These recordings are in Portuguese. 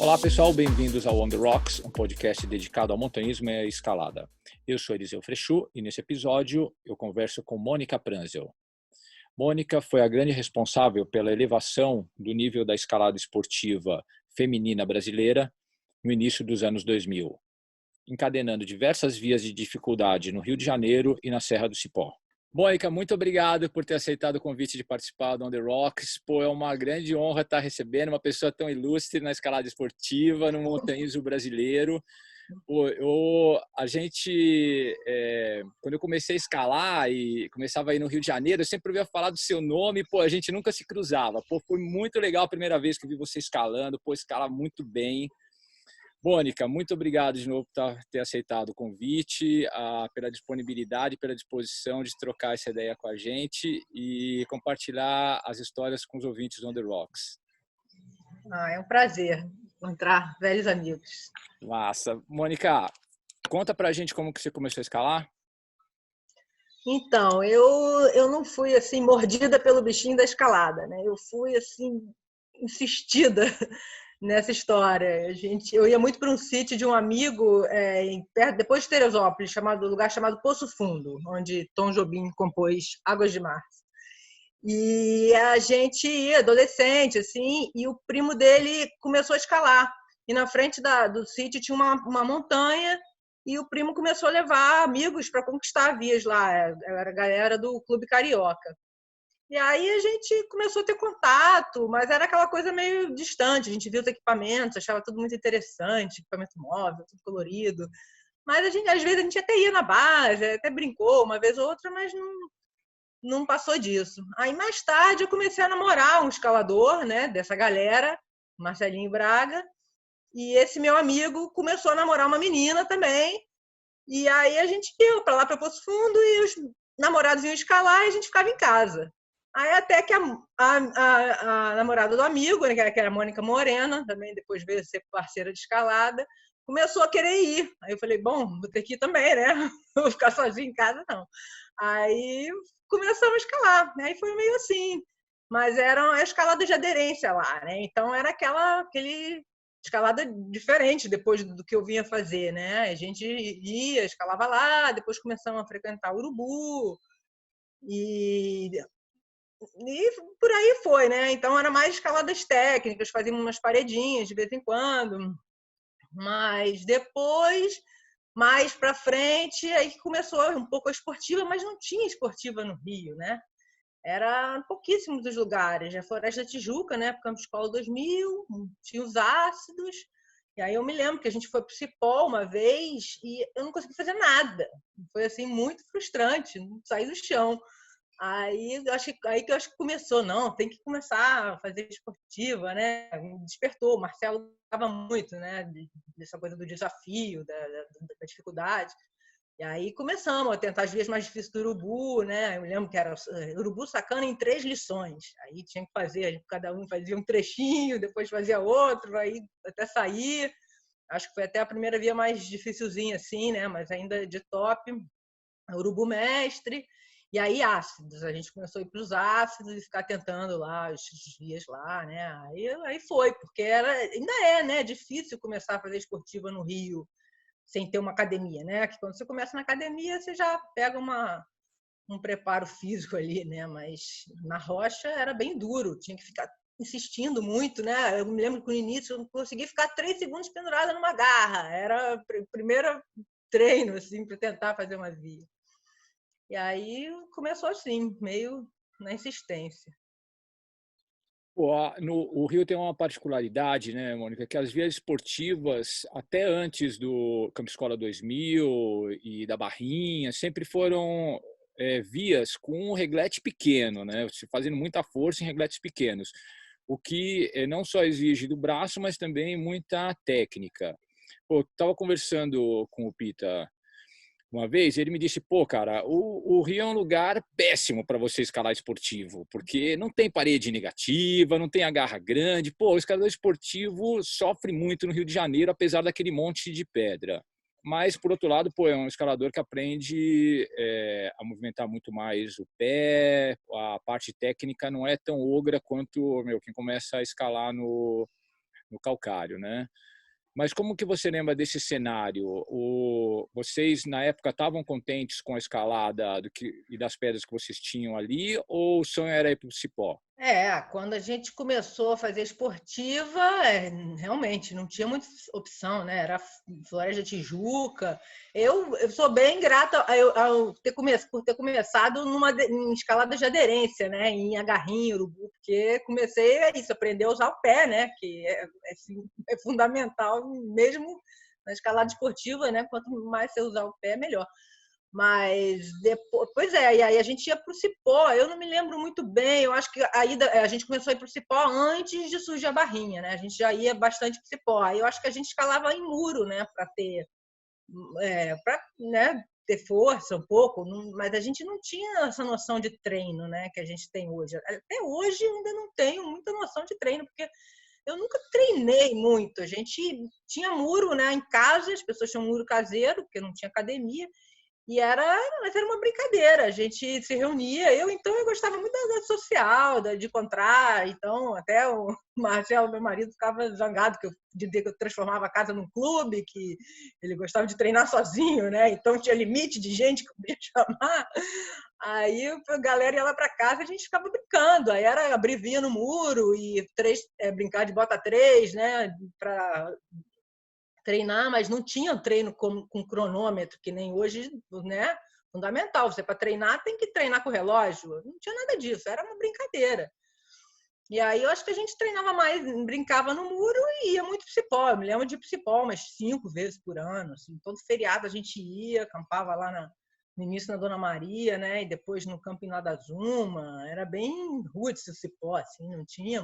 Olá pessoal, bem-vindos ao On The Rocks, um podcast dedicado ao montanhismo e à escalada. Eu sou Eliseu Frechu e nesse episódio eu converso com Mônica Pranzel. Mônica foi a grande responsável pela elevação do nível da escalada esportiva feminina brasileira no início dos anos 2000, encadenando diversas vias de dificuldade no Rio de Janeiro e na Serra do Cipó. Mônica, muito obrigado por ter aceitado o convite de participar do On The Rocks. Pô, é uma grande honra estar recebendo uma pessoa tão ilustre na escalada esportiva, no montanhismo brasileiro. Pô, quando eu comecei a escalar e começava a ir no Rio de Janeiro, eu sempre ouvia falar do seu nome, pô, a gente nunca se cruzava. Pô, foi muito legal a primeira vez que eu vi você escalando, pô, escala muito bem. Mônica, muito obrigado de novo por ter aceitado o convite, pela disponibilidade, pela disposição de trocar essa ideia com a gente e compartilhar as histórias com os ouvintes do On The Rocks. É um prazer encontrar velhos amigos. Massa. Mônica, conta pra gente como que você começou a escalar. Então, eu não fui assim mordida pelo bichinho da escalada, né? Eu fui assim insistida nessa história. Eu ia muito para um sítio de um amigo depois de Teresópolis, lugar chamado Poço Fundo, onde Tom Jobim compôs Águas de Março. E a gente ia, adolescente, assim, e o primo dele começou a escalar. E na frente do sítio tinha uma montanha, e o primo começou a levar amigos para conquistar vias lá. Era a galera do Clube Carioca. E aí a gente começou a ter contato, mas era aquela coisa meio distante. A gente via os equipamentos, achava tudo muito interessante, equipamento móvel, tudo colorido. Mas às vezes a gente até ia na base, até brincou uma vez ou outra, mas não passou disso. Aí mais tarde eu comecei a namorar um escalador, né, dessa galera, Marcelinho Braga, e esse meu amigo começou a namorar uma menina também. E aí a gente ia para lá para Poço Fundo e os namorados iam escalar e a gente ficava em casa. Aí até que a namorada do amigo, né, que era a Mônica Morena, também depois veio ser parceira de escalada, começou a querer ir. Aí eu falei, bom, vou ter que ir também, né? Não vou ficar sozinha em casa, não. Aí começamos a escalar. Aí foi meio assim. Mas era a escalada de aderência lá, né? Então era aquele escalada diferente depois do que eu vinha fazer, né? A gente ia, escalava lá, depois começamos a frequentar Urubu e por aí foi, né? Então era mais escaladas técnicas, fazíamos umas paredinhas de vez em quando, mas depois, mais para frente, aí que começou um pouco a esportiva, mas não tinha esportiva no Rio, né? Era pouquíssimos os lugares. A Floresta da Tijuca, né? Campus Escola 2000, tinha os ácidos. E aí eu me lembro que a gente foi para o Cipó uma vez e eu não consegui fazer nada. Foi assim muito frustrante, não saí do chão. Aí que eu acho que começou, não, tem que começar a fazer esportiva, né? Me despertou. O Marcelo estava muito, né? Dessa coisa do desafio, da dificuldade. E aí começamos a tentar as vias mais difíceis do Urubu, né? Eu lembro que era Urubu Sacana em 3 lições. Aí tinha que fazer, cada um fazia um trechinho, depois fazia outro, aí até sair. Acho que foi até a primeira via mais dificilzinha, assim, né? Mas ainda de top. Urubu Mestre. E aí ácidos. A gente começou a ir para os ácidos e ficar tentando lá os vias lá, né? Aí foi, porque ainda é, né? Difícil começar a fazer esportiva no Rio sem ter uma academia, né? Que quando você começa na academia, você já pega um preparo físico ali, né? Mas na rocha era bem duro, tinha que ficar insistindo muito, né? Eu me lembro que no início eu não conseguia ficar 3 segundos pendurada numa garra. Era o primeiro treino, assim, para tentar fazer uma via. E aí começou assim, meio na insistência. O Rio tem uma particularidade, né, Mônica, que as vias esportivas, até antes do Campus Escola 2000 e da Barrinha, sempre foram vias com um reglete pequeno, né, fazendo muita força em regletes pequenos, o que não só exige do braço, mas também muita técnica. Eu estava conversando com o Pita uma vez, ele me disse, pô, cara, o Rio é um lugar péssimo para você escalar esportivo, porque não tem parede negativa, não tem agarra grande. Pô, o escalador esportivo sofre muito no Rio de Janeiro, apesar daquele monte de pedra. Mas, por outro lado, pô, é um escalador que aprende a movimentar muito mais o pé, a parte técnica não é tão ogra quanto quem começa a escalar no calcário, né? Mas como que você lembra desse cenário? Vocês, na época, estavam contentes com a escalada e das pedras que vocês tinham ali, ou o sonho era ir para o Cipó? Quando a gente começou a fazer esportiva, realmente não tinha muita opção, né? Era Floresta da Tijuca. Eu sou bem grata por ter começado em escalada de aderência, né? Em agarrinho, urubu, porque comecei aprender a usar o pé, né? Que é fundamental mesmo na escalada esportiva, né? Quanto mais você usar o pé, melhor. Mas depois, pois é, e aí a gente ia para o Cipó. Eu não me lembro muito bem. Eu acho que a gente começou a ir para o Cipó antes de surgir a barrinha, né? A gente já ia bastante para o Cipó. Aí eu acho que a gente escalava em muro, né? Para né, ter força um pouco, mas a gente não tinha essa noção de treino, né? Que a gente tem hoje. Até hoje eu ainda não tenho muita noção de treino, porque eu nunca treinei muito. A gente tinha muro, né? Em casa, as pessoas tinham muro caseiro, porque não tinha academia. Mas era uma brincadeira, a gente se reunia. Eu gostava muito da social, de encontrar. Então, até o Marcelo, meu marido, ficava zangado que eu dizia que eu transformava a casa num clube, que ele gostava de treinar sozinho, né? Então tinha limite de gente que eu podia chamar. Aí a galera ia lá para casa e a gente ficava brincando. Aí era abrir vinha no muro e brincar de bota três, né? Para treinar, mas não tinha treino com cronômetro, que nem hoje, né? Fundamental. Você, para treinar, tem que treinar com o relógio. Não tinha nada disso, era uma brincadeira. E aí eu acho que a gente treinava mais, brincava no muro e ia muito pro Cipó. Eu me lembro de ir pro Cipó umas 5 vezes por ano. Assim, todo feriado a gente ia, acampava lá no início na Dona Maria, né? E depois no Camping lá da Zuma. Era bem roots o Cipó, assim, não tinha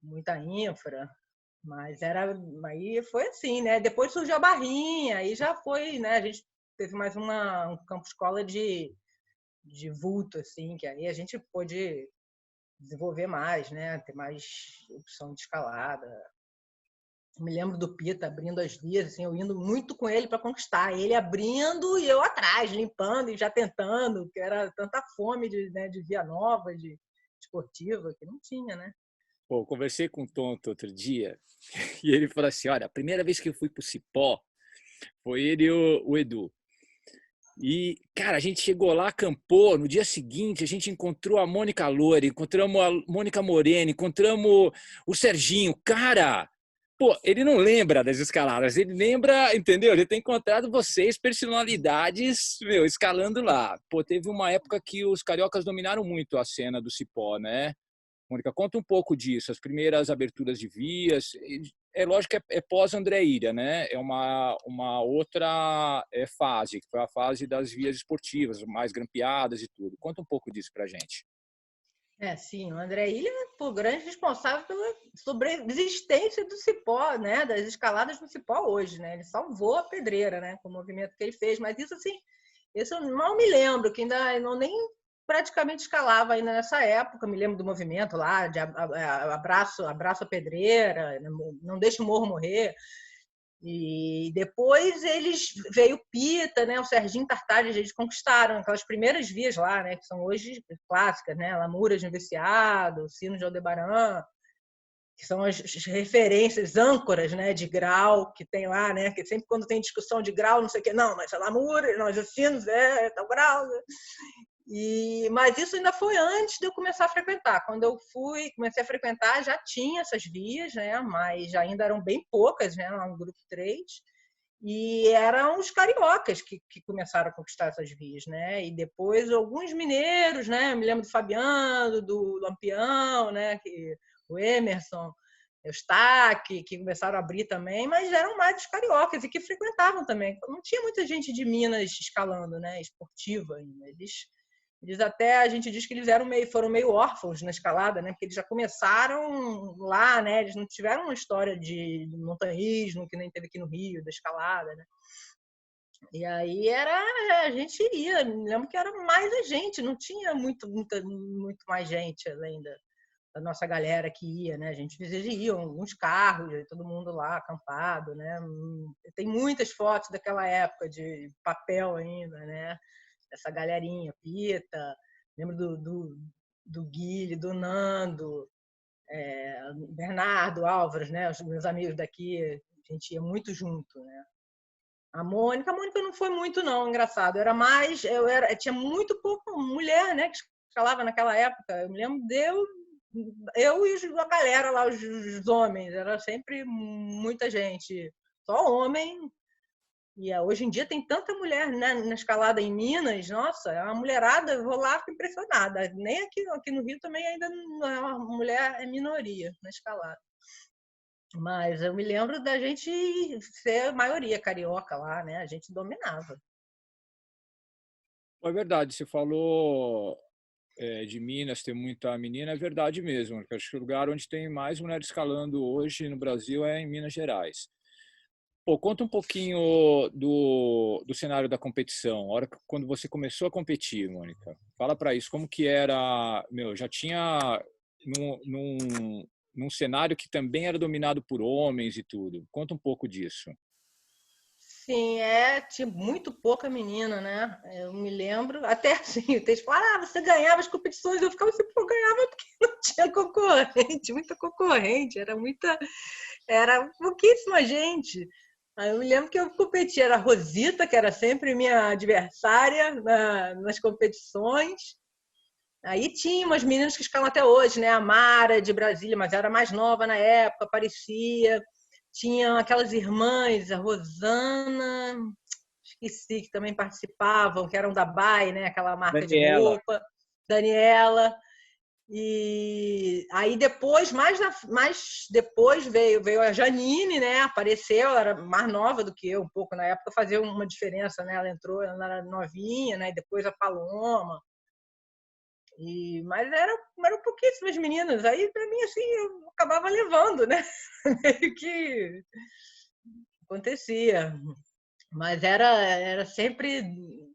muita infra. Mas aí foi assim, né? Depois surgiu a barrinha, aí já foi, né? A gente teve mais um campo escola de vulto, assim, que aí a gente pôde desenvolver mais, né? Ter mais opção de escalada. Eu me lembro do Pita abrindo as vias, assim, eu indo muito com ele para conquistar. Ele abrindo e eu atrás, limpando e já tentando, que era tanta fome de via nova, de esportiva, que não tinha, né? Pô, eu conversei com o Tonto outro dia e ele falou assim, olha, a primeira vez que eu fui pro Cipó foi ele e o Edu. E, cara, a gente chegou lá, acampou, no dia seguinte a gente encontrou a Mônica Loure, encontramos a Mônica Moreno, encontramos o Serginho. Cara, pô, ele não lembra das escaladas, ele lembra, entendeu? Ele tem encontrado vocês, personalidades, meu, escalando lá. Pô, teve uma época que os cariocas dominaram muito a cena do Cipó, né? Mônica, conta um pouco disso, as primeiras aberturas de vias. É lógico que é pós-André Ilha, né? É uma outra fase, que foi a fase das vias esportivas, mais grampeadas e tudo. Conta um pouco disso pra gente. Sim, o André Ilha é o grande responsável pela sobreexistência do Cipó, né? Das escaladas do Cipó hoje, né? Ele salvou a pedreira, né? Com o movimento que ele fez, mas isso assim, isso eu mal me lembro, que ainda não nem praticamente escalava ainda nessa época. Me lembro do movimento lá de abraço a pedreira, não deixe o morro morrer. E depois veio o Pita, né? O Serginho Tartaglia, eles conquistaram aquelas primeiras vias lá, né? Que são hoje clássicas, né? Lamuras de Viciado, Sino de Aldebaran, que são as referências âncoras, né? De grau que tem lá, né? Que sempre quando tem discussão de grau, não sei o que, não, mas a Lamura, nós os Sinos, tal grau. Né? Mas isso ainda foi antes de eu começar a frequentar. Quando eu comecei a frequentar, já tinha essas vias, né? Mas ainda eram bem poucas, né? Lá no grupo 3. E eram os cariocas que começaram a conquistar essas vias, né? E depois alguns mineiros, né? Eu me lembro do Fabiano, do Lampião, né? O Emerson, o Eustáquio, que começaram a abrir também, mas eram mais os cariocas e que frequentavam também. Não tinha muita gente de Minas escalando, né? Esportiva ainda. Eles até, a gente diz que eles foram meio órfãos na escalada, né? Porque eles já começaram lá, né? Eles não tiveram uma história de montanhismo, que nem teve aqui no Rio, da escalada, né? E aí a gente ia, me lembro que era mais a gente, não tinha muito mais gente além da nossa galera que ia, né? A gente iam alguns carros, todo mundo lá acampado, né? Tem muitas fotos daquela época de papel ainda, né? Essa galerinha, Pita, lembro do Guilherme, do Nando, Bernardo, Álvares, né? Os meus amigos daqui, a gente ia muito junto, né? A Mônica não foi muito, não, engraçado. Tinha muito pouca mulher, né, que escalava naquela época. Eu me lembro eu e a galera lá, os homens, era sempre muita gente, só homem. E hoje em dia tem tanta mulher, né, na escalada em Minas, nossa, é uma mulherada, eu vou lá, fico impressionada. Nem aqui no Rio também ainda não é uma mulher, é minoria na escalada. Mas eu me lembro da gente ser a maioria carioca lá, né? A gente dominava. É verdade, você falou de Minas, tem muita menina, é verdade mesmo. Porque acho que o lugar onde tem mais mulheres escalando hoje no Brasil é em Minas Gerais. Pô, conta um pouquinho do cenário da competição, quando você começou a competir, Mônica. Fala para isso, como que era, já tinha num cenário que também era dominado por homens e tudo. Conta um pouco disso. Sim, tinha muito pouca menina, né? Eu me lembro, até assim, eles falaram, você ganhava as competições, eu ficava assim, pô, ganhava porque não tinha concorrente, muita concorrente, era pouquíssima gente. Aí eu me lembro que eu competia, era a Rosita, que era sempre minha adversária nas competições. Aí tinha umas meninas que escalam até hoje, né? A Mara de Brasília, mas era mais nova na época, aparecia. Tinha aquelas irmãs, a Rosana, esqueci, que também participavam, que eram da Bai, né? Aquela marca de Daniela. roupa. Daniela. E aí depois, mais depois veio a Janine, né? Apareceu, ela era mais nova do que eu, um pouco na época, fazia uma diferença, né? Ela entrou, ela era novinha, né? E depois a Paloma. Mas eram pouquíssimas meninas. Aí, para mim, assim, eu acabava levando, né? Meio que acontecia. Mas era sempre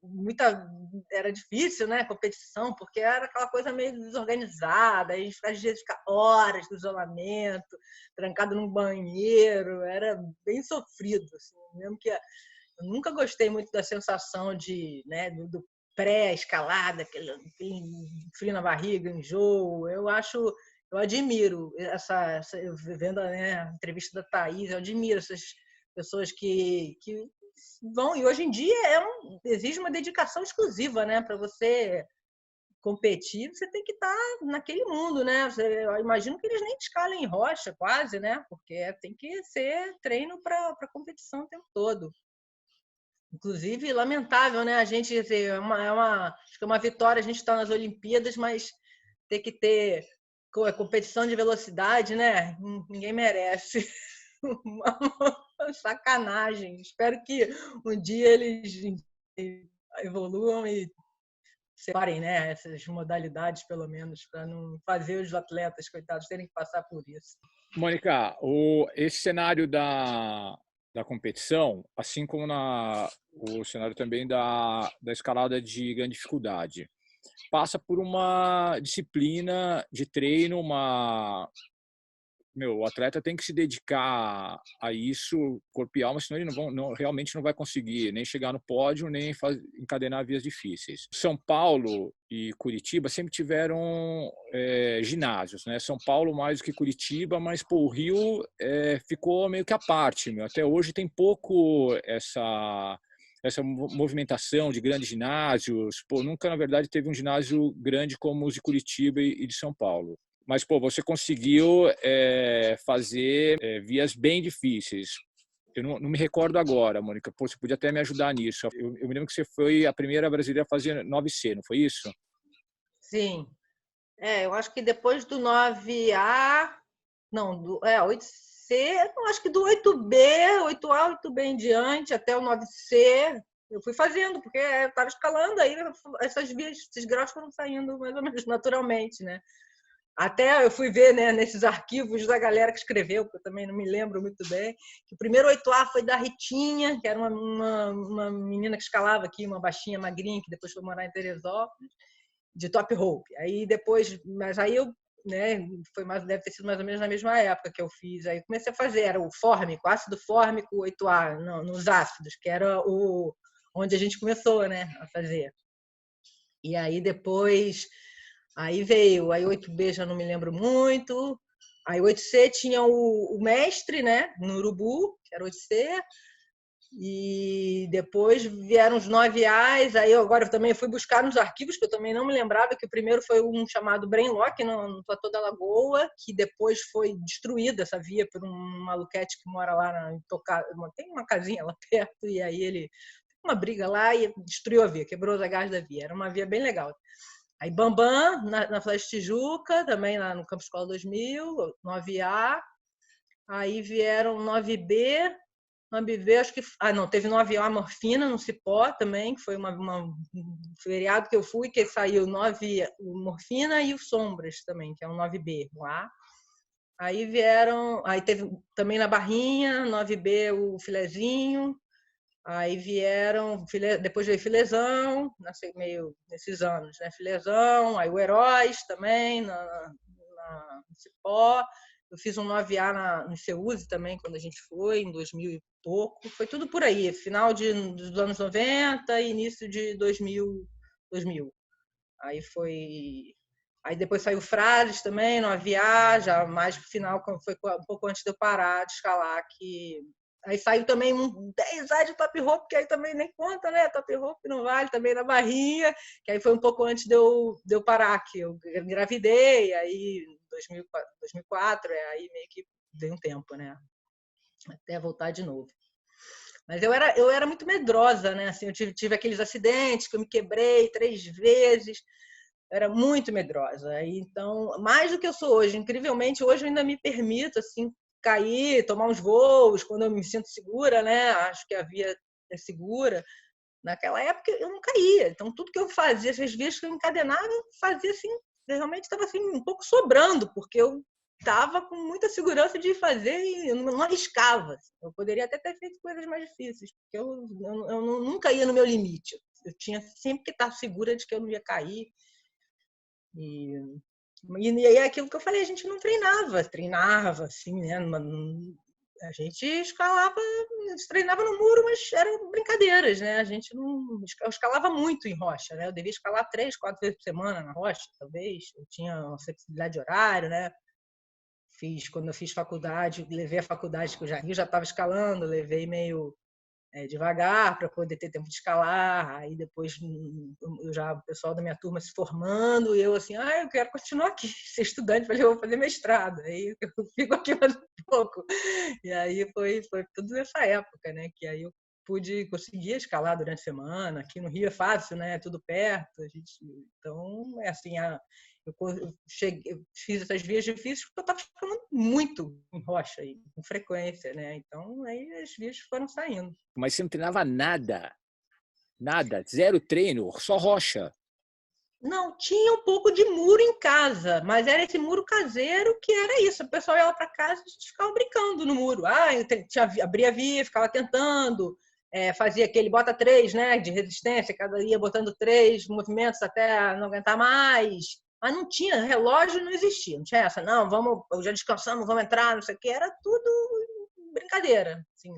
muita. Era difícil, né? Competição, porque era aquela coisa meio desorganizada. Aí, às vezes, ficar horas no isolamento, trancado num banheiro. Era bem sofrido. Assim, mesmo que eu nunca gostei muito da sensação né, do pré-escalada, aquele frio na barriga, enjoo. Eu admiro vendo, né, a entrevista da Thaís, eu admiro essas pessoas que vão, e hoje em dia exige uma dedicação exclusiva, né, para você competir, você tem que estar naquele mundo, né? Eu imagino que eles nem escalem em rocha, quase, né? Porque tem que ser treino para competição o tempo todo. Inclusive, lamentável, né? A gente acho que é uma vitória a gente estar nas Olimpíadas, mas ter que ter competição de velocidade, né? Ninguém merece. Uma sacanagem. Espero que um dia eles evoluam e separem, né? Essas modalidades, pelo menos, para não fazer os atletas, coitados, terem que passar por isso. Mônica, esse cenário da competição, assim como o cenário também da escalada de grande dificuldade, passa por uma disciplina de treino, o atleta tem que se dedicar a isso, corpo e alma, senão ele realmente não vai conseguir nem chegar no pódio, nem encadenar vias difíceis. São Paulo e Curitiba sempre tiveram ginásios, né? São Paulo mais do que Curitiba, mas o Rio ficou meio que à parte. Até hoje tem pouco essa movimentação de grandes ginásios. Nunca, na verdade, teve um ginásio grande como os de Curitiba e de São Paulo. Mas, você conseguiu fazer vias bem difíceis. Eu não me recordo agora, Mônica. Você podia até me ajudar nisso. Eu me lembro que você foi a primeira brasileira a fazer 9C, não foi isso? Sim. Eu acho que depois do 9A... Não, 8C... Eu acho que do 8B, 8A, 8B em diante, até o 9C... Eu fui fazendo, porque eu estava escalando, aí essas vias, esses graus foram saindo mais ou menos naturalmente, né? Até eu fui ver, né, nesses arquivos da galera que escreveu, porque eu também não me lembro muito bem, que o primeiro 8A foi da Ritinha, que era uma menina que escalava aqui, uma baixinha, magrinha, que depois foi morar em Teresópolis, de top rope. Aí depois, mas aí eu, né, deve ter sido mais ou menos na mesma época que eu fiz. Aí comecei a fazer, era o fórmico, ácido fórmico 8A, nos ácidos, que era onde a gente começou, né, a fazer. E aí depois... Aí veio, aí 8B já não me lembro muito, Aí o 8C tinha o mestre, né, no Urubu, que era o 8C, e depois vieram os 9As, aí eu agora também fui buscar nos arquivos, que eu também não me lembrava, que o primeiro foi um chamado Brainlock, no Platô da Lagoa, que depois foi destruída essa via por um maluquete que mora lá, tem uma casinha lá perto, e aí ele uma briga lá e destruiu a via, quebrou os agás da via, era uma via bem legal. Aí Bambam, na Floresta Tijuca, também lá no Campo Escola 2000, 9A, aí vieram 9B, 9B, acho que. Ah, não, teve 9A Morfina no Cipó também, que foi um feriado que eu fui, que saiu 9 o Morfina e o Sombras também, que é um 9B lá. Aí vieram. Aí teve também na Barrinha, 9B o Filezinho. Aí vieram. Depois veio Filezão, meio nesses anos, né? Filezão, aí o Heróis também, no Cipó. Eu fiz um 9A no Ceuze também, quando a gente foi, em 2000 e pouco. Foi tudo por aí, final dos anos 90 e início de 2000. Aí foi. Aí depois saiu Frases também, 9A, já mais pro final, foi um pouco antes de eu parar de escalar, que. Aí saiu também um 10A de top rope, que aí também nem conta, né? Top rope não vale, também na Barrinha, que aí foi um pouco antes de eu parar, que eu engravidei, aí 2004, aí meio que dei um tempo, né? Até voltar de novo. Mas eu era muito medrosa, né? Assim, eu tive aqueles acidentes que eu me quebrei 3 vezes, eu era muito medrosa. Então, mais do que eu sou hoje, incrivelmente, hoje eu ainda me permito assim cair, tomar uns voos quando eu me sinto segura, né? Acho que a via é segura. Naquela época eu não caía, então tudo que eu fazia, essas vias que eu encadenava, eu fazia assim, realmente estava assim um pouco sobrando, porque eu estava com muita segurança de fazer e eu não arriscava. Eu poderia até ter feito coisas mais difíceis, porque eu nunca ia no meu limite. Eu tinha sempre que estar segura de que eu não ia cair. E aí é aquilo que eu falei, a gente não treinava assim, né? A gente treinava no muro, mas eram brincadeiras, né? A gente não eu escalava muito em rocha, né? Eu devia escalar 3, 4 vezes por semana na rocha, talvez. Eu tinha uma flexibilidade de horário, né? Quando eu fiz faculdade, levei a faculdade que eu já estava escalando, levei meio devagar para poder ter tempo de escalar. Aí depois o pessoal da minha turma se formando e eu assim, eu quero continuar aqui, ser estudante, falei, eu vou fazer mestrado. Aí eu fico aqui mais um pouco. E aí foi tudo nessa época, né? Que aí eu conseguir escalar durante a semana. Aqui no Rio é fácil, né? É tudo perto. Então, é assim, eu fiz essas vias difíceis porque eu estava escalando muito em rocha, com frequência, né? Então, aí as vias foram saindo. Mas você não treinava nada? Nada? Zero treino? Só rocha? Não, tinha um pouco de muro em casa, mas era esse muro caseiro que era isso. O pessoal ia lá para casa e a gente ficava brincando no muro. Abria a via, ficava tentando, fazia aquele bota 3, né, de resistência, cada ia botando 3 movimentos até não aguentar mais. Mas não tinha, relógio não existia, não tinha essa, não, já descansamos, vamos entrar, não sei o que, era tudo brincadeira. Assim,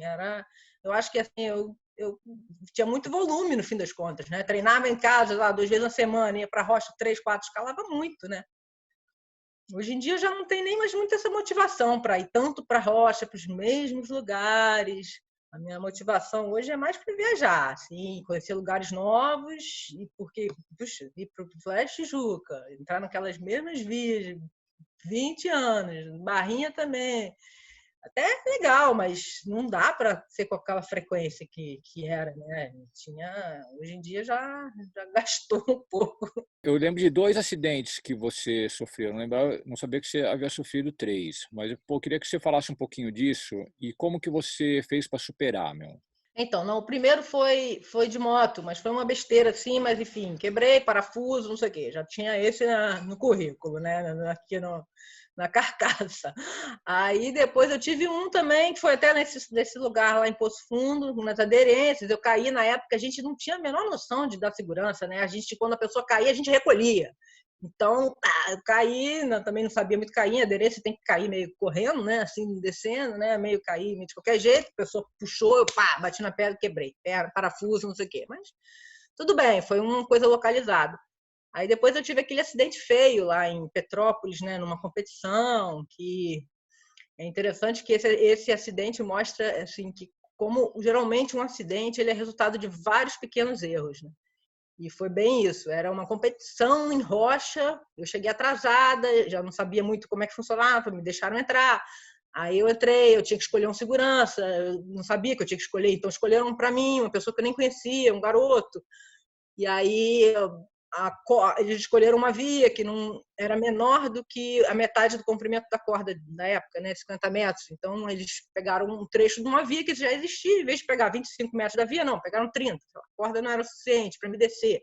eu acho que assim, eu tinha muito volume no fim das contas, né? Treinava em casa lá 2 vezes na semana, ia para a rocha 3, 4, escalava muito, né? Hoje em dia eu já não tenho nem mais muito essa motivação para ir tanto para a rocha, para os mesmos lugares. A minha motivação hoje é mais para viajar, assim, conhecer lugares novos, porque, puxa, ir para o Floresta Tijuca, entrar naquelas mesmas vias, 20 anos, Barrinha também. Até legal, mas não dá para ser com aquela frequência que era, né? Hoje em dia já gastou um pouco. Eu lembro de 2 acidentes que você sofreu. Não sabia que você havia sofrido 3, mas eu queria que você falasse um pouquinho disso e como que você fez para superar, meu. Então, não, o primeiro foi de moto, mas foi uma besteira assim, mas enfim, quebrei parafuso, não sei o quê. Já tinha esse no currículo, né? Aqui na carcaça. Aí depois eu tive um também, que foi até nesse lugar lá em Poço Fundo, nas aderências. Eu caí na época, a gente não tinha a menor noção dar segurança, né? Quando a pessoa caía, a gente recolhia. Então, eu caí, também não sabia muito cair, em aderência tem que cair meio correndo, né? Assim, descendo, né? Meio cair, meio de qualquer jeito. A pessoa puxou, eu bati na pedra, quebrei. Parafuso, não sei o quê. Mas tudo bem, foi uma coisa localizada. Aí depois eu tive aquele acidente feio lá em Petrópolis, né, numa competição, que é interessante que esse acidente mostra assim que como geralmente um acidente ele é resultado de vários pequenos erros, né? E foi bem isso, era uma competição em rocha, eu cheguei atrasada, já não sabia muito como é que funcionava, me deixaram entrar. Aí eu entrei, eu tinha que escolher um segurança, eu não sabia que eu tinha que escolher, então escolheram para mim uma pessoa que eu nem conhecia, um garoto. E aí eles escolheram uma via que não era menor do que a metade do comprimento da corda na época, né, 50 metros. Então eles pegaram um trecho de uma via que já existia, em vez de pegar 25 metros da via, não, pegaram 30. A corda não era o suficiente para me descer,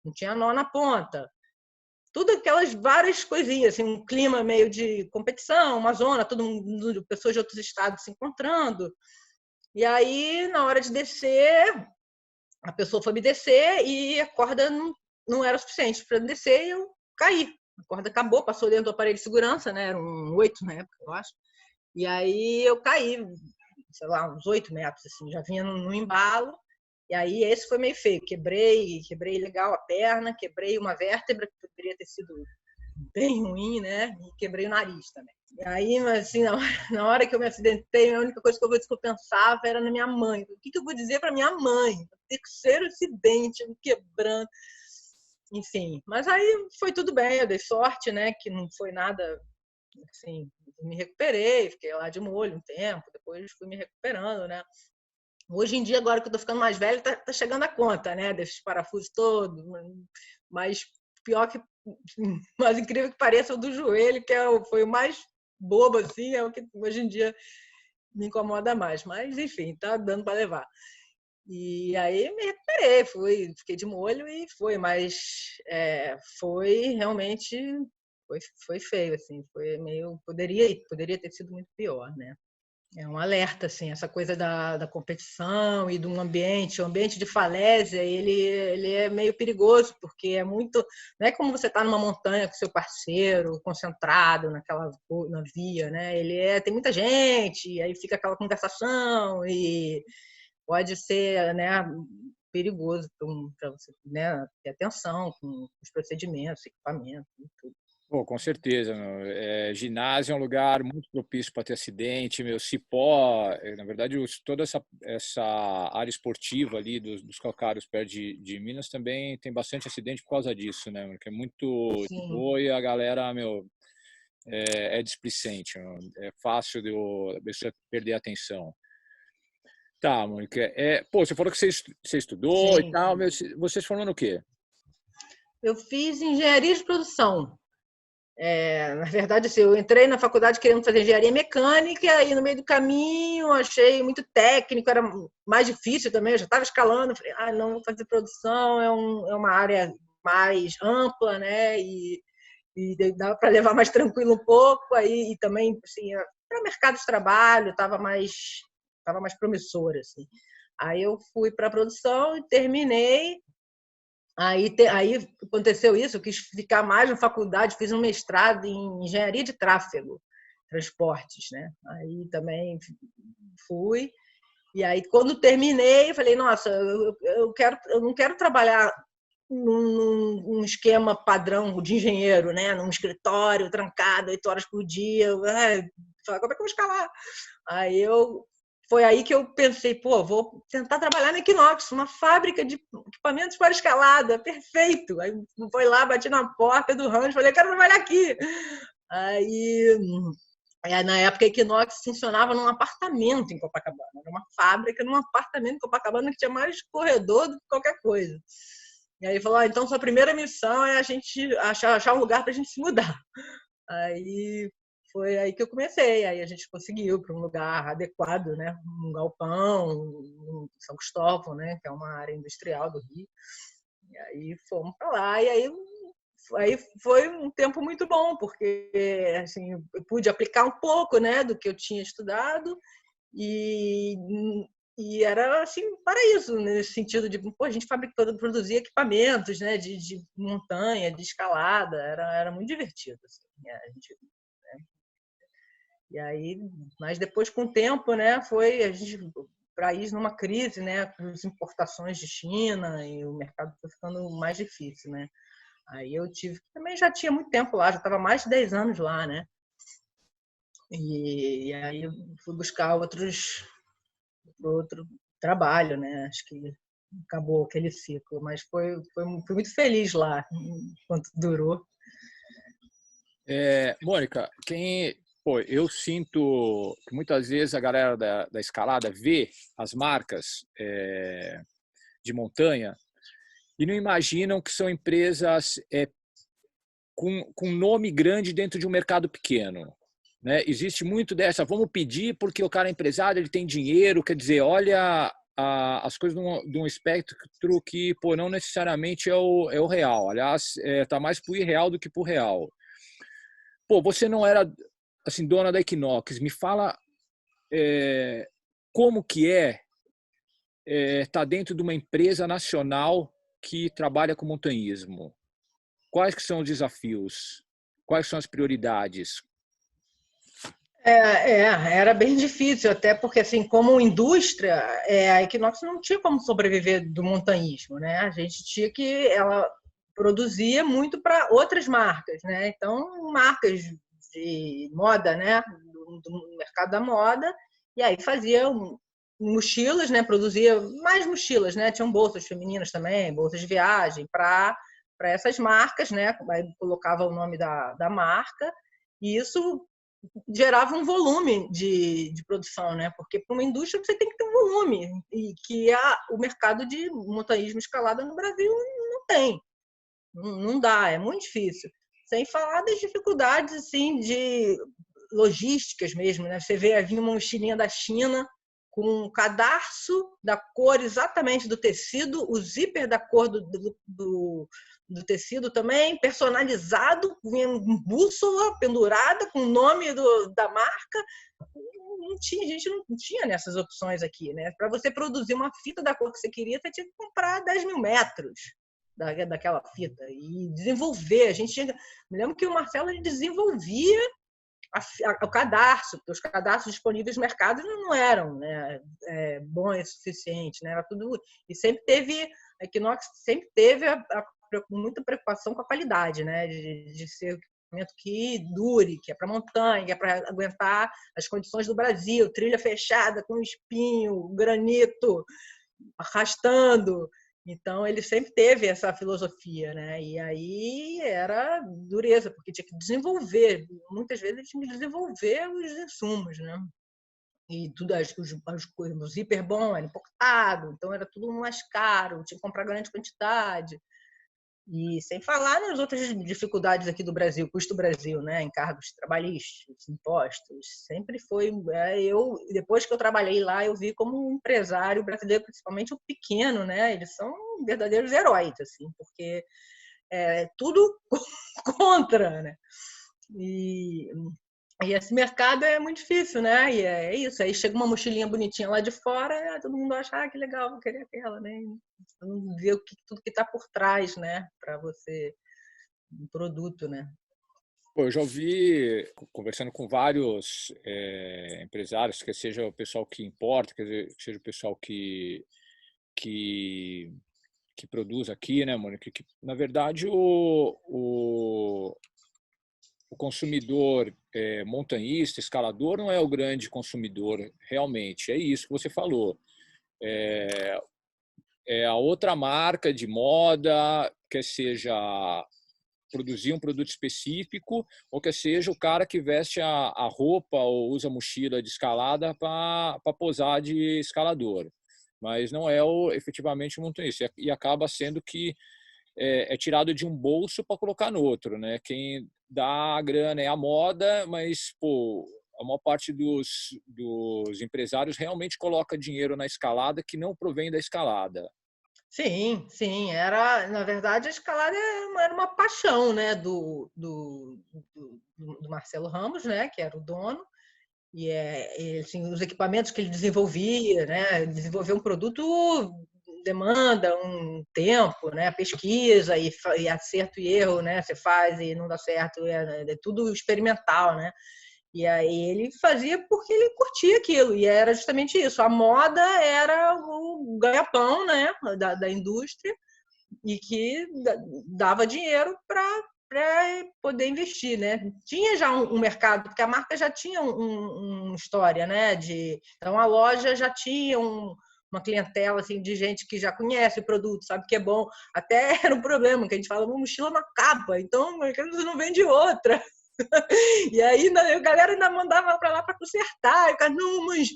não tinha nó na ponta. Tudo aquelas várias coisinhas, assim, um clima meio de competição, uma zona, todo mundo, pessoas de outros estados se encontrando. E aí, na hora de descer, a pessoa foi me descer e a corda não era suficiente para descer e eu caí. A corda acabou, passou dentro do aparelho de segurança, né? Era um 8 na época, eu acho. E aí eu caí, sei lá, uns 8 metros, assim, já vinha no embalo. E aí esse foi meio feio. Quebrei legal a perna, quebrei uma vértebra, que poderia ter sido bem ruim, né? E quebrei o nariz também. E aí, assim, na hora que eu me acidentei, a única coisa que eu pensava era na minha mãe. O que eu vou dizer para minha mãe? Terceiro acidente, me quebrando. Enfim, mas aí foi tudo bem, eu dei sorte, né? Que não foi nada, assim, me recuperei, fiquei lá de molho um tempo, depois fui me recuperando, né? Hoje em dia, agora que eu tô ficando mais velha, tá chegando a conta, né? Desses parafusos todos, mas pior que, mais incrível que pareça, o do joelho, que foi o mais bobo, assim, é o que hoje em dia me incomoda mais. Mas, enfim, tá dando para levar. E aí me recuperei, fiquei de molho e foi, mas foi realmente foi feio, assim, foi meio poderia ter sido muito pior, né? É um alerta, assim, essa coisa da competição e de um ambiente, o ambiente de falésia, ele é meio perigoso, porque é muito. Não é como você está numa montanha com seu parceiro, concentrado na via, né? Tem muita gente, aí fica aquela conversação e pode ser, né, perigoso para você, né, ter atenção com os procedimentos, equipamentos e tudo. Pô, com certeza, meu. Ginásio é um lugar muito propício para ter acidente, meu. Cipó, na verdade, toda essa área esportiva ali dos calcários perto de Minas também tem bastante acidente por causa disso, né? Porque é muito de Sim. boa e a galera, meu, é displicente, meu. É fácil a pessoa perder a atenção. Tá, Mônica. Pô, você falou que você estudou e Sim. tal, meu. Vocês falando o quê? Eu fiz engenharia de produção. Na verdade, assim, eu entrei na faculdade querendo fazer engenharia mecânica e no meio do caminho achei muito técnico, era mais difícil também, eu já estava escalando, falei, não, vou fazer produção, é uma área mais ampla, né? E dava para levar mais tranquilo um pouco, aí e também, assim, para mercado de trabalho, estava mais promissor, assim. Aí eu fui para a produção e terminei. Aí aconteceu isso, eu quis ficar mais na faculdade, fiz um mestrado em engenharia de tráfego, transportes, né? Aí também fui. E aí, quando terminei, eu falei, nossa, eu não quero trabalhar num esquema padrão de engenheiro, né? Num escritório trancado 8 horas por dia. Como é que eu vou escalar? Foi aí que eu pensei, pô, vou tentar trabalhar na Equinox, uma fábrica de equipamentos para escalada, perfeito. Aí foi lá, bati na porta do rancho, falei, quero trabalhar aqui. Aí, na época, a Equinox funcionava num apartamento em Copacabana, era uma fábrica num apartamento em Copacabana que tinha mais corredor do que qualquer coisa. E aí falou, então sua primeira missão é a gente achar um lugar para a gente se mudar. Aí foi aí que eu comecei. Aí a gente conseguiu para um lugar adequado, né? Um galpão, em São Cristóvão, né? Que é uma área industrial do Rio. E aí fomos para lá. E aí foi um tempo muito bom, porque assim, eu pude aplicar um pouco, né? Do que eu tinha estudado e era assim paraíso nesse sentido de pô, a gente produzia equipamentos, né, de montanha, de escalada, era muito divertido assim, a gente, né? E aí, mas depois com o tempo, né, foi a gente país numa crise, né, com as importações de China e o mercado foi ficando mais difícil, né? Aí eu tive, também já tinha muito tempo lá, já estava mais de 10 anos lá, né? E aí eu fui buscar outro trabalho, né? Acho que acabou aquele ciclo, mas fui muito feliz lá, enquanto durou. Mônica, pô, eu sinto que muitas vezes a galera da escalada vê as marcas de montanha e não imaginam que são empresas com nome grande dentro de um mercado pequeno. Né? Existe muito dessa, vamos pedir porque o cara é empresário, ele tem dinheiro, quer dizer, olha as coisas de um espectro que pô, não necessariamente é o real. Aliás, está mais para o irreal do que para o real. Pô, você não era assim dona da Equinox. Me fala como que tá dentro de uma empresa nacional que trabalha com montanhismo. Quais que são os desafios? Quais são as prioridades? Era bem difícil, até porque, assim, como indústria, a Equinox não tinha como sobreviver do montanhismo, né? A gente tinha que... Ela produzia muito para outras marcas, né? Então, marcas de moda, né? Do mercado da moda, e aí fazia mochilas, né? Produzia mais mochilas, né? Tinham bolsas femininas também, bolsas de viagem para essas marcas, né? Aí colocava o nome da marca, e isso gerava um volume de produção, né? Porque para uma indústria você tem que ter um volume, e que o mercado de montanhismo escalada no Brasil não tem. Não dá, é muito difícil. Sem falar das dificuldades assim, de logísticas mesmo, né? Você vê, vinha uma mochilinha da China com um cadarço da cor exatamente do tecido, o zíper da cor do tecido também, personalizado, vinha bússola pendurada com o nome da marca. Não tinha, a gente não tinha nessas opções aqui, né? Para você produzir uma fita da cor que você queria, você tinha que comprar 10 mil metros daquela fita e desenvolver. A gente tinha, me lembro que o Marcelo ele desenvolvia o cadarço, porque os cadarços disponíveis no mercado não eram, né, bons o suficiente, né? Era tudo, e sempre teve, a Equinox sempre teve muita preocupação com a qualidade, né? De ser equipamento que dure, que é para montanha, que é para aguentar as condições do Brasil, trilha fechada com espinho, granito arrastando. Então, ele sempre teve essa filosofia, né? E aí era dureza, porque tinha que desenvolver. Muitas vezes ele tinha que desenvolver os insumos, né? E tudo, o zíper bom era importado, então era tudo mais caro, tinha que comprar grande quantidade. E sem falar nas outras dificuldades aqui do Brasil, custo Brasil, né? Encargos trabalhistas, impostos. Sempre foi. Depois que eu trabalhei lá, eu vi como um empresário brasileiro, principalmente o pequeno, né? Eles são verdadeiros heróis, assim, porque é tudo contra, né? E esse mercado é muito difícil, né? E é isso. Aí chega uma mochilinha bonitinha lá de fora, todo mundo acha, que legal, vou querer aquela, né? Você não vê tudo que está por trás, né? Para você, um produto, né? Pô, eu já ouvi, conversando com vários empresários, que seja o pessoal que importa, que seja o pessoal que, que produz aqui, né, Mônica? Que, na verdade, o consumidor montanhista, escalador, não é o grande consumidor realmente. É isso que você falou. É a outra marca de moda, que seja produzir um produto específico, ou que seja o cara que veste a roupa ou usa mochila de escalada para posar de escalador. Mas não é efetivamente o montanhista. E acaba sendo que é tirado de um bolso para colocar no outro, né? Quem dá a grana é a moda, mas pô, a maior parte dos empresários realmente coloca dinheiro na escalada que não provém da escalada. Sim, sim. Na verdade, a escalada era uma paixão, né? Do Marcelo Ramos, né? Que era o dono. E assim, os equipamentos que ele desenvolvia, né? Desenvolver um produto demanda um tempo, né? Pesquisa e acerto e erro, né? Você faz e não dá certo, é tudo experimental, né? E aí ele fazia porque ele curtia aquilo, e era justamente isso. A moda era o ganha-pão, né? Da indústria, e que dava dinheiro para poder investir, né? Tinha já um mercado, porque a marca já tinha uma história, né? Então a loja já tinha uma clientela assim, de gente que já conhece o produto, sabe que é bom. Até era um problema, que a gente fala, uma mochila na capa, então você não vende outra. E aí a galera ainda mandava para lá para consertar. E cara, não, mas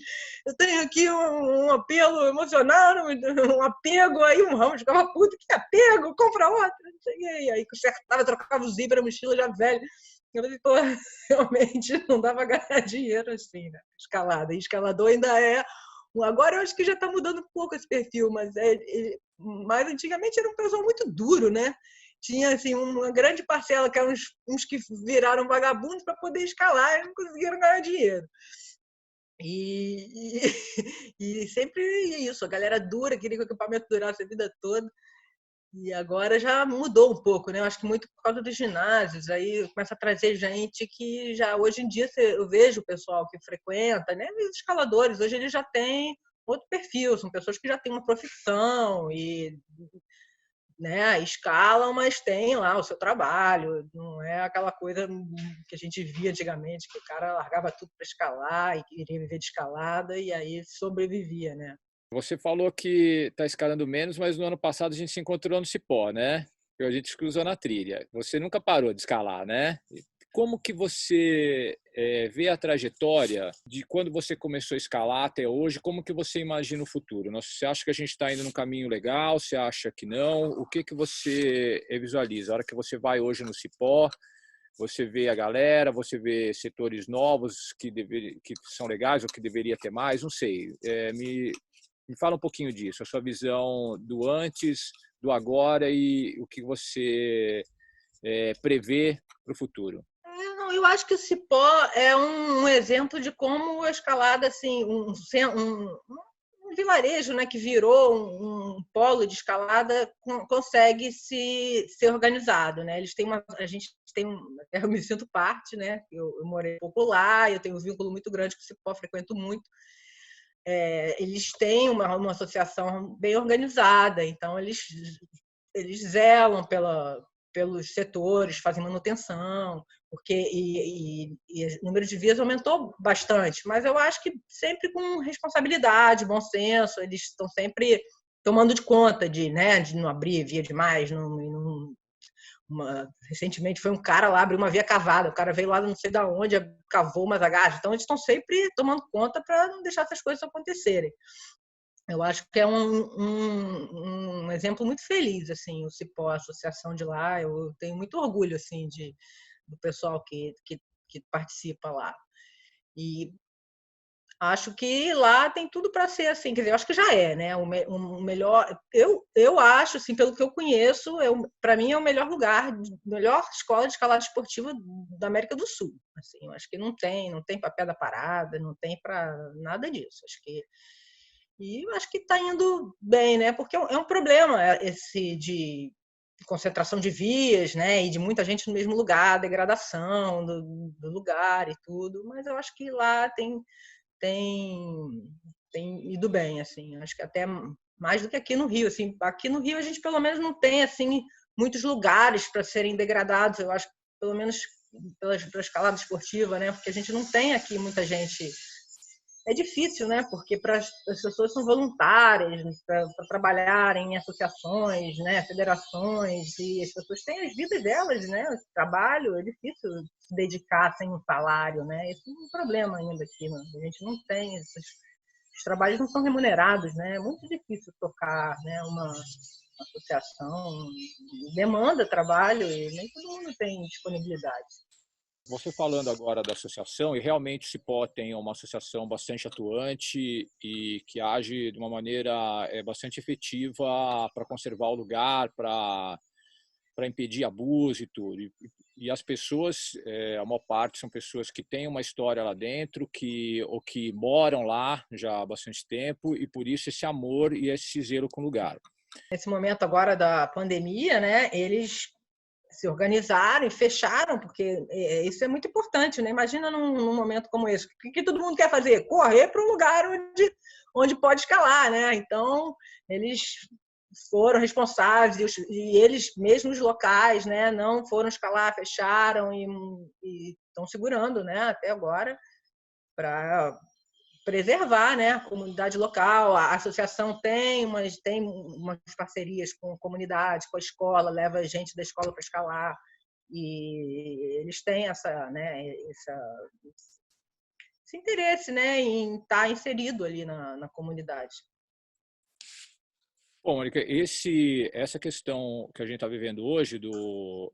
eu tenho aqui um apelo emocional, um apego, aí um ramo ficava puto, que apego, compra outra. E aí consertava, trocava o zíper, a mochila já velha. Eu falei, pô, realmente não dava pra ganhar dinheiro assim, né? Escalada. E escalador ainda é. Agora eu acho que já está mudando um pouco esse perfil, mas antigamente era um pessoal muito duro, né? Tinha assim, uma grande parcela, que eram uns que viraram vagabundos para poder escalar e não conseguiram ganhar dinheiro. E sempre isso, a galera dura, queria que o equipamento durasse a vida toda. E agora já mudou um pouco, né? Eu acho que muito por causa dos ginásios. Aí começa a trazer gente que já, hoje em dia, eu vejo o pessoal que frequenta, né? Os escaladores, hoje eles já têm outro perfil, são pessoas que já têm uma profissão e, né, escalam, mas tem lá o seu trabalho. Não é aquela coisa que a gente via antigamente, que o cara largava tudo para escalar e queria viver de escalada e aí sobrevivia, né? Você falou que está escalando menos, mas no ano passado a gente se encontrou no Cipó, né? A gente se cruzou na trilha. Você nunca parou de escalar, né? Como que você vê a trajetória de quando você começou a escalar até hoje? Como que você imagina o futuro? Você acha que a gente está indo num caminho legal? Você acha que não? O que você visualiza? A hora que você vai hoje no Cipó, você vê a galera, você vê setores novos que são legais ou que deveria ter mais? Não sei. Me fala um pouquinho disso, a sua visão do antes, do agora e o que você prevê para o futuro. Não, eu acho que o Cipó é um exemplo de como a escalada, assim, um vilarejo, né, que virou um polo de escalada, consegue ser organizado, né? Eles têm a gente tem eu me sinto parte, né? Eu morei um pouco lá, eu tenho um vínculo muito grande com o Cipó, frequento muito. Eles têm uma associação bem organizada, então eles zelam pelos setores, fazem manutenção, porque e o número de vias aumentou bastante, mas eu acho que sempre com responsabilidade, bom senso, eles estão sempre tomando de conta né, de não abrir via demais, recentemente foi um cara lá abrir uma via cavada, o cara veio lá não sei de onde, cavou umas agarras, então eles estão sempre tomando conta para não deixar essas coisas acontecerem. Eu acho que é um exemplo muito feliz, assim, o Cipó, a associação de lá. Eu tenho muito orgulho, assim, do pessoal que participa lá. E acho que lá tem tudo para ser assim, quer dizer, eu acho que já é, né? O melhor, eu acho, assim, pelo que eu conheço, para mim é o melhor lugar, melhor escola de escalada esportiva da América do Sul. Assim, eu acho que não tem para pé da parada, não tem para nada disso. E eu acho que está indo bem, né? Porque é um problema esse de concentração de vias, né? E de muita gente no mesmo lugar, degradação do lugar e tudo. Mas eu acho que lá tem, tem ido bem, assim. Acho que até mais do que aqui no Rio, assim. Aqui no Rio a gente pelo menos não tem assim muitos lugares para serem degradados. Eu acho que pelo menos pela escalada esportiva, né? Porque a gente não tem aqui muita gente. É difícil, né? Porque as pessoas são voluntárias para trabalharem em associações, né? Federações, e as pessoas têm as vidas delas, né? O trabalho é difícil se dedicar sem um salário, né? Esse é um problema ainda aqui, né? A gente não tem os trabalhos não são remunerados, né? É muito difícil tocar, né? Uma associação, demanda trabalho e nem todo mundo tem disponibilidade. Você falando agora da associação, e realmente o Cipó tem uma associação bastante atuante e que age de uma maneira bastante efetiva para conservar o lugar, para impedir abuso e tudo. E as pessoas, a maior parte, são pessoas que têm uma história lá dentro, ou que moram lá já há bastante tempo, e por isso esse amor e esse zelo com o lugar. Nesse momento agora da pandemia, né, eles se organizaram e fecharam, porque isso é muito importante, né? Imagina num momento como esse, o que todo mundo quer fazer? Correr para um lugar onde pode escalar, né? Então, eles foram responsáveis e eles mesmos locais, né, não foram escalar, fecharam e estão segurando, né, até agora para preservar, né, a comunidade local. A associação tem umas parcerias com a comunidade, com a escola, leva a gente da escola para escalar e eles têm esse interesse, né, em estar inserido ali na comunidade. Bom, Mônica, essa questão que a gente está vivendo hoje do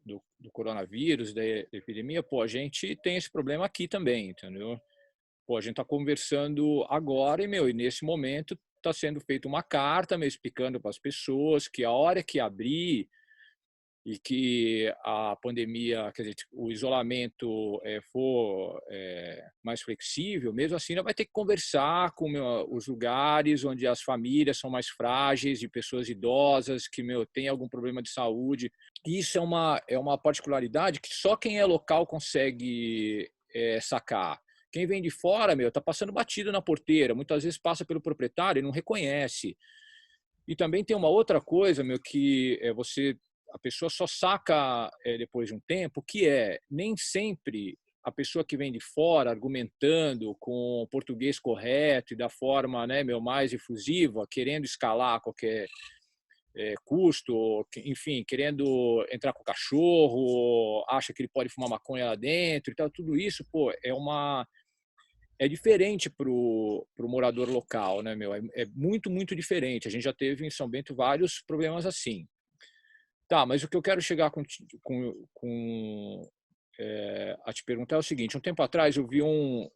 coronavírus, da epidemia, pô, a gente tem esse problema aqui também, entendeu? Pô, a gente está conversando agora e nesse momento está sendo feita uma carta, explicando para as pessoas que a hora que abrir e que a pandemia, quer dizer, o isolamento for mais flexível, mesmo assim, ela vai ter que conversar com os lugares onde as famílias são mais frágeis, de pessoas idosas que têm algum problema de saúde. Isso é uma particularidade que só quem é local consegue sacar. Quem vem de fora, está passando batido na porteira, muitas vezes passa pelo proprietário e não reconhece. E também tem uma outra coisa, que a pessoa só saca depois de um tempo, que nem sempre a pessoa que vem de fora argumentando com o português correto e da forma mais efusiva, querendo escalar qualquer custo, enfim, querendo entrar com o cachorro, acha que ele pode fumar maconha lá dentro e tal, tudo isso, é diferente para o morador local, né, É muito, muito diferente. A gente já teve em São Bento vários problemas assim. Tá, mas o que eu quero chegar a te perguntar é o seguinte: um tempo atrás eu vi um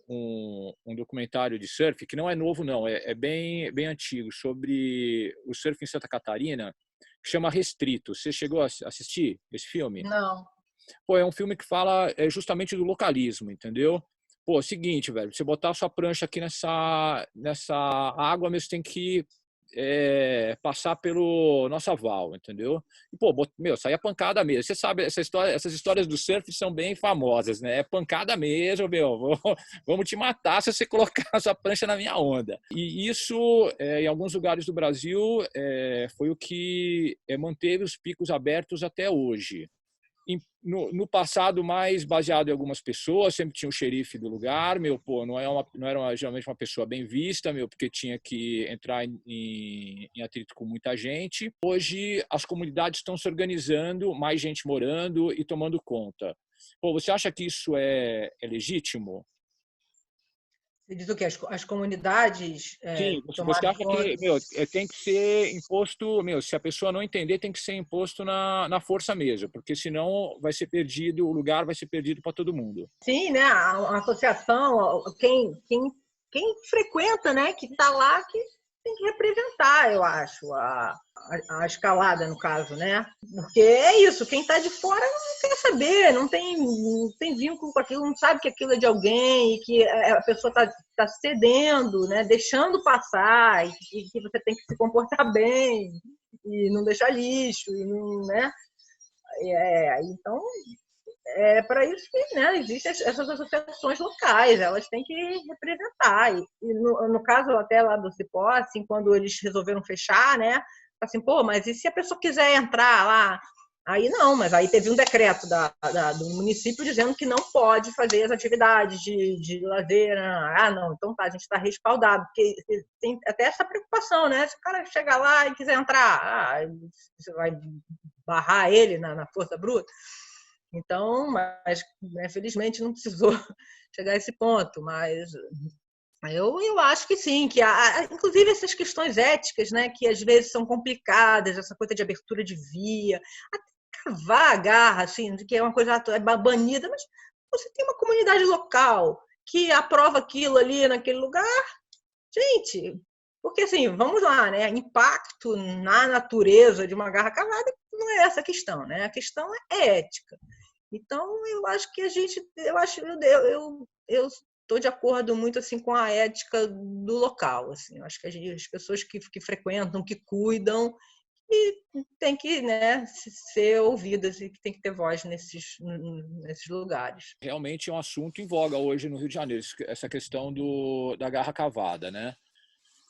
documentário de surf, que não é novo, não, é bem, bem antigo, sobre o surf em Santa Catarina, que chama Restrito. Você chegou a assistir esse filme? Não. Pô, é um filme que fala justamente do localismo, entendeu? Pô, é o seguinte, velho, você botar a sua prancha aqui nessa água, mas tem que passar pelo nosso aval, entendeu? E, pô, sai a pancada mesmo. Você sabe, essas histórias do surf são bem famosas, né? É pancada mesmo, vamos te matar se você colocar a sua prancha na minha onda. E isso, em alguns lugares do Brasil, foi o que manteve os picos abertos até hoje. No passado, mais baseado em algumas pessoas, sempre tinha o xerife do lugar, não era geralmente uma pessoa bem vista, porque tinha que entrar em atrito com muita gente. Hoje, as comunidades estão se organizando, mais gente morando e tomando conta. Você acha que isso é legítimo? Você diz o quê? As comunidades Sim, você tomarem acha conta? que tem que ser imposto, se a pessoa não entender, tem que ser imposto na força mesmo, porque senão vai ser perdido, o lugar vai ser perdido para todo mundo. Sim, né? A associação, quem frequenta, né? Que está lá, que tem que representar, eu acho, a escalada, no caso, né? Porque é isso, quem está de fora não quer saber, não tem vínculo com aquilo, não sabe que aquilo é de alguém e que a pessoa está cedendo, né? Deixando passar e que você tem que se comportar bem e não deixar lixo, e não, né? Então, é para isso que, né, existem essas associações locais, elas têm que representar. E no caso até lá do Cipó, assim, quando eles resolveram fechar, né, assim, pô, mas e se a pessoa quiser entrar lá? Aí não, mas aí teve um decreto do município dizendo que não pode fazer as atividades de lazer. Ah, não, então tá, a gente está respaldado, porque tem até essa preocupação, né? Se o cara chegar lá e quiser entrar, você vai barrar ele na força bruta. Então, mas né, felizmente não precisou chegar a esse ponto, mas eu acho que sim, que inclusive essas questões éticas, né, que às vezes são complicadas, essa coisa de abertura de via, até cavar a garra, assim, de que é uma coisa banida, mas você tem uma comunidade local que aprova aquilo ali naquele lugar, gente, porque assim, vamos lá, né, impacto na natureza de uma garra cavada não é essa a questão, né, a questão é ética. Então, eu acho que eu estou de acordo muito assim com a ética do local, assim. Eu acho que as pessoas que frequentam, que cuidam, e tem que, né, ser ouvidas e que tem que ter voz nesses lugares. Realmente é um assunto em voga hoje no Rio de Janeiro, essa questão da garra cavada, né?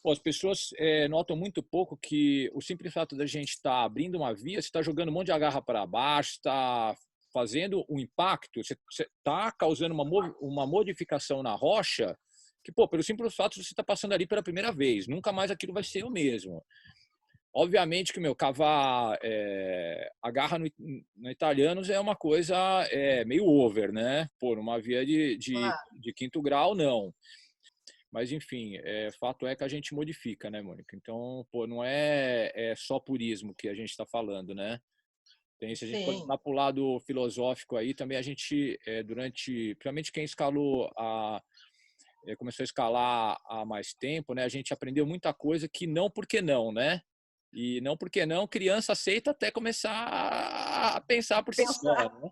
Pô, as pessoas notam muito pouco que o simples fato da gente estar abrindo uma via, você está jogando um monte de agarra para baixo, está fazendo um impacto, você está causando uma modificação na rocha que, pô, pelo simples fato de você estar passando ali pela primeira vez, nunca mais aquilo vai ser o mesmo. Obviamente que, meu, cavar agarra no Italianos é uma coisa meio over, né? Pô, numa via de quinto grau, não. Mas, enfim, fato é que a gente modifica, né, Mônica? Então, pô, não é só purismo que a gente está falando, né? Se a gente for Sim. lá para o lado filosófico aí, também a gente, principalmente quem começou a escalar há mais tempo, né? A gente aprendeu muita coisa que não porque não, né? E não porque não, criança aceita até começar a pensar por si só, Pensar. né?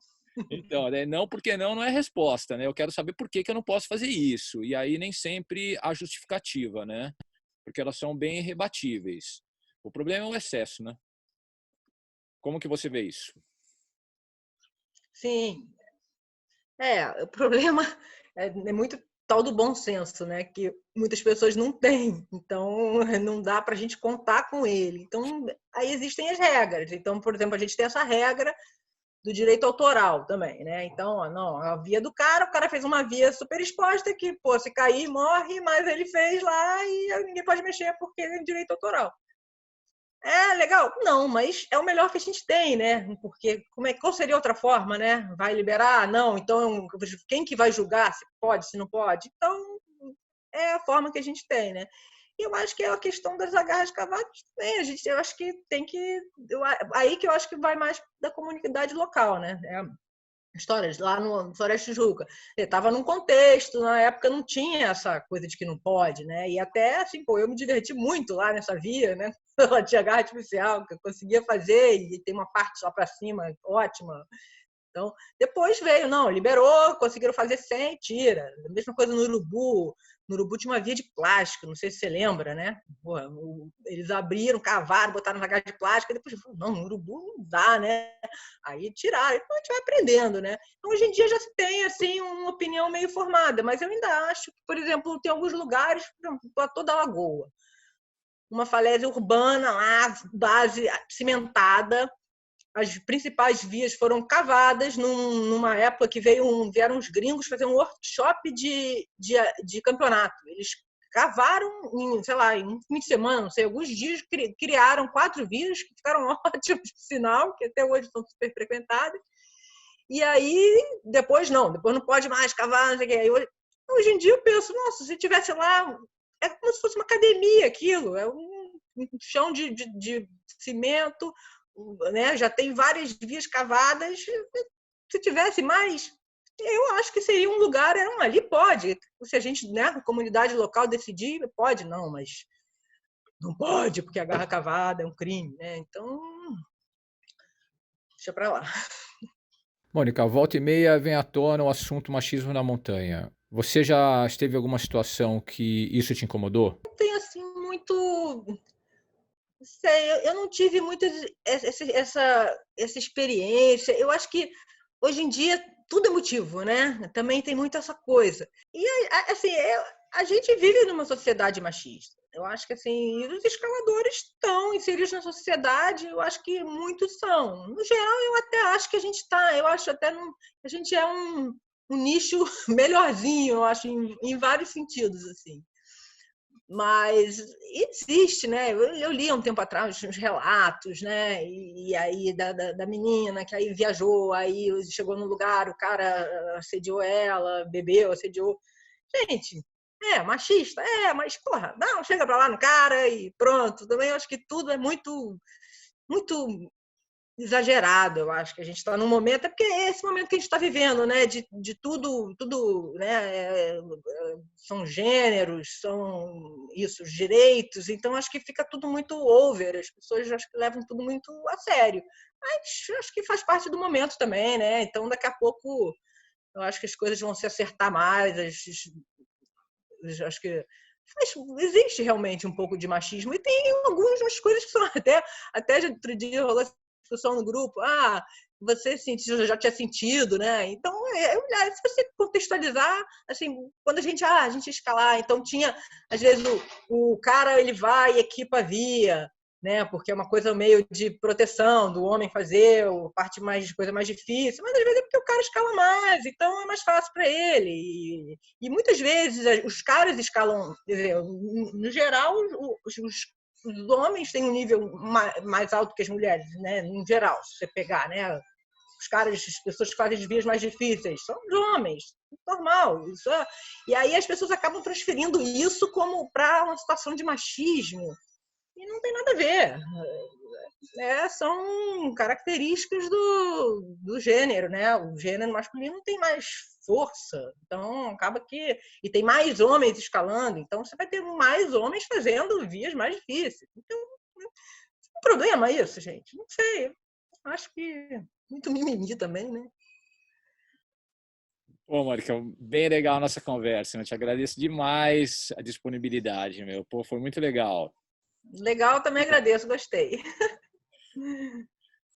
Então, não porque não é resposta, né? Eu quero saber por que eu não posso fazer isso. E aí nem sempre há justificativa, né? Porque elas são bem rebatíveis. O problema é o excesso, né? Como que você vê isso? Sim. O problema é muito tal do bom senso, né? Que muitas pessoas não têm. Então, não dá para a gente contar com ele. Então, aí existem as regras. Então, por exemplo, a gente tem essa regra do direito autoral também, né? Então, não, a via do cara, o cara fez uma via super exposta que, pô, se cair, morre, mas ele fez lá e ninguém pode mexer porque é direito autoral. É legal? Não, mas é o melhor que a gente tem, né? Porque qual seria outra forma, né? Vai liberar? Não, então quem que vai julgar se pode, se não pode? Então, é a forma que a gente tem, né? E eu acho que é a questão das agarras cavadas também. Eu acho que tem que. Aí que eu acho que vai mais da comunidade local, né? Histórias lá no Floresta de Tijuca. Estava num contexto, na época não tinha essa coisa de que não pode, né? E até, assim, pô, eu me diverti muito lá nessa via, né? Ela tinha agarra artificial, que eu conseguia fazer, e tem uma parte só para cima, ótima. Então, depois veio, não, liberou, conseguiram fazer sem, tira. A mesma coisa no Urubu. No Urubu tinha uma via de plástico, não sei se você lembra, né? Pô, eles abriram, cavaram, botaram na garrafa de plástico, e depois, não, no Urubu não dá, né? Aí tiraram, então a gente vai aprendendo, né? Então, hoje em dia já se tem, assim, uma opinião meio formada, mas eu ainda acho que, por exemplo, tem alguns lugares, para toda a Lagoa, uma falésia urbana lá, base cimentada, as principais vias foram cavadas numa época que vieram os gringos fazer um workshop de campeonato. Eles cavaram, sei lá, em um fim de semana, não sei, alguns dias, criaram 4 vias que ficaram ótimos, por sinal, que até hoje são super frequentadas. E aí, depois não pode mais cavar, não sei o que. Aí, hoje em dia eu penso, nossa, se tivesse lá, é como se fosse uma academia aquilo, é um chão de cimento, né? Já tem várias vias cavadas. Se tivesse mais, eu acho que seria um lugar, ali pode. Se a gente, né, a comunidade local decidir, pode, não, mas não pode, porque a garra cavada é um crime, né? Então, deixa para lá. Mônica, volta e meia vem à tona o assunto machismo na montanha. Você já esteve em alguma situação que isso te incomodou? Não tem assim muito. Não sei, eu não tive muito essa experiência. Eu acho que hoje em dia tudo é motivo, né? Também tem muito essa coisa. E assim, a gente vive numa sociedade machista. Eu acho que assim, os escaladores estão inseridos na sociedade, eu acho que muitos são. No geral, eu até acho que a gente está, eu acho até a gente é um nicho melhorzinho, eu acho, em vários sentidos, assim. Mas existe, né? Eu li há um tempo atrás uns relatos, né? E aí da menina que aí viajou, aí chegou no lugar, o cara assediou ela, bebeu, assediou. Gente, machista, mas porra, não, chega pra lá no cara e pronto. Também eu acho que tudo é muito, muito exagerado. Eu acho que a gente está num momento, é porque é esse momento que a gente está vivendo, né? De tudo, né? São gêneros, são isso, direitos. Então acho que fica tudo muito over. As pessoas acho que levam tudo muito a sério. Mas acho que faz parte do momento também, né? Então daqui a pouco eu acho que as coisas vão se acertar mais. Acho que existe realmente um pouco de machismo e tem algumas coisas que são até outro dia rolou discussão no grupo, você já tinha sentido, né? Então, se você contextualizar, assim, quando a gente ia escalar, então tinha, às vezes, o cara, ele vai e equipa a via, né? Porque é uma coisa meio de proteção do homem fazer, coisa mais difícil, mas às vezes é porque o cara escala mais, então é mais fácil para ele. E muitas vezes os caras escalam, quer dizer, no geral, os homens têm um nível mais alto que as mulheres, né? Em geral, se você pegar, né? Os caras, as pessoas que fazem as vias mais difíceis são os homens, normal. E aí as pessoas acabam transferindo isso como para uma situação de machismo e não tem nada a ver. São características do gênero, né? O gênero masculino tem mais força, então acaba que e tem mais homens escalando, então você vai ter mais homens fazendo vias mais difíceis. Então, um problema isso, gente. Não sei. Acho que muito mimimi também, né? Pô, Mônica, bem legal a nossa conversa. Eu te agradeço demais a disponibilidade, meu. Pô, foi muito legal. Legal, também agradeço, gostei.